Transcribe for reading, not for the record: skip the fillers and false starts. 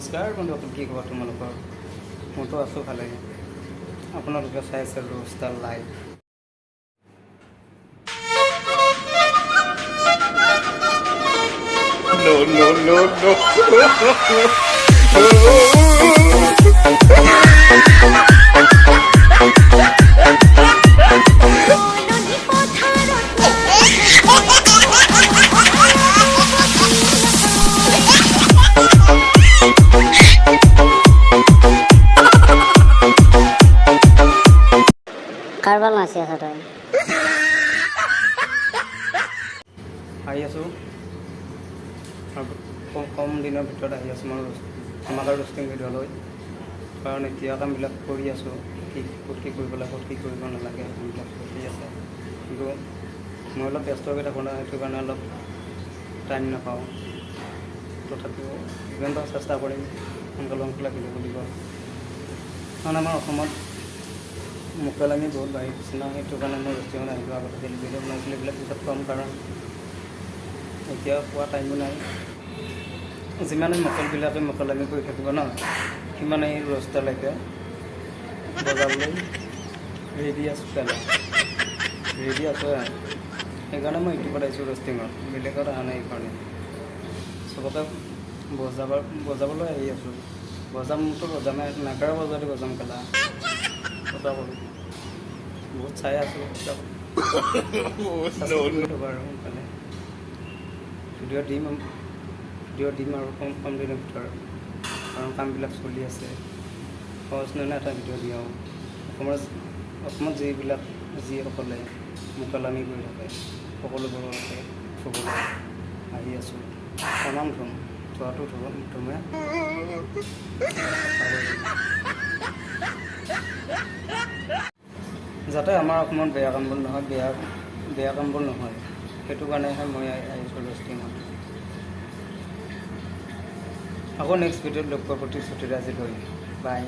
নমস্কাৰ বন্ধুসকল, কি খবৰ তোমালোকৰ? মইতো আছোঁ ভালে। আপোনালোকে চাই আছে ৰোষ্টাৰ লাইভ। কাৰোবাৰ নাচি আছ তই? আহি আছোঁ কম দিনৰ ভিতৰত আহি আছোঁ মই আমাকৰ ৰোষ্টিং ভিডিঅ'লৈ। কাৰণ এতিয়া কামবিলাক কৰি আছোঁ, ক'ত কি কৰিব লাগে, ক'ত কি কৰিব নালাগে কামবিলাক কৰি আছে। কিন্তু মই অলপ ব্যস্ত হৈ থাকোঁ না, সেইটো কাৰণে অলপ টাইম নাপাওঁ। তথাপিও যিমান পাৰোঁ চেষ্টা কৰিম সোনকালে ভিডিঅ' দিব। কাৰণ আমাৰ অসমত মোকালামি বহুত বাঢ়ি গৈছে ন, সেইটো কাৰণে মই ৰেষ্টুৰেণ্ট আহিলোঁ। আগতে ভিডিঅ' বনাইছিলোঁ, এইবিলাক পিছত কম, কাৰণ এতিয়া পোৱা টাইমো নাই। যিমানে মোকালবিলাকে মোকালামি কৰি থাকিব ন, সিমানেই ৰোষ্টাৰলৈকে বজাবলৈ ৰেডি আছোঁ। ৰেডি আছোঁ, সেইকাৰণে মই ইউটিউবত আহিছোঁ ৰোষ্টিঙত, বেলেগত অহা নাই। সেইকাৰণে চবকে বজাবলৈ আহি আছোঁ। মোৰতো বজামে নাগাৰা বজাতে বজাম কেলা বজা কৰোঁ। বহুত চাই আছোঁ আৰু সোনকালে ভিডিঅ' দিম আৰু কম দিনৰ ভিতৰত, কাৰণ কামবিলাক চলি আছে। সহজ নহয় এটা ভিডিঅ' দিওঁ। অসমত যিসকলে মোকালামি কৰি থাকে সকলোবোৰকে থ'বলৈ আহি আছোঁ। তামাম থোৱাটো ধুমে যাতে আমাৰ অসমত বেয়া কামবোৰ নহয়, সেইটো কাৰণেহে মই আহিছোঁ ৰোষ্টিঙত। আকৌ নেক্সট ভিডিঅ'ত লগ পোৱাৰ প্ৰতিশ্ৰুতিৰে আজিলৈ বাই।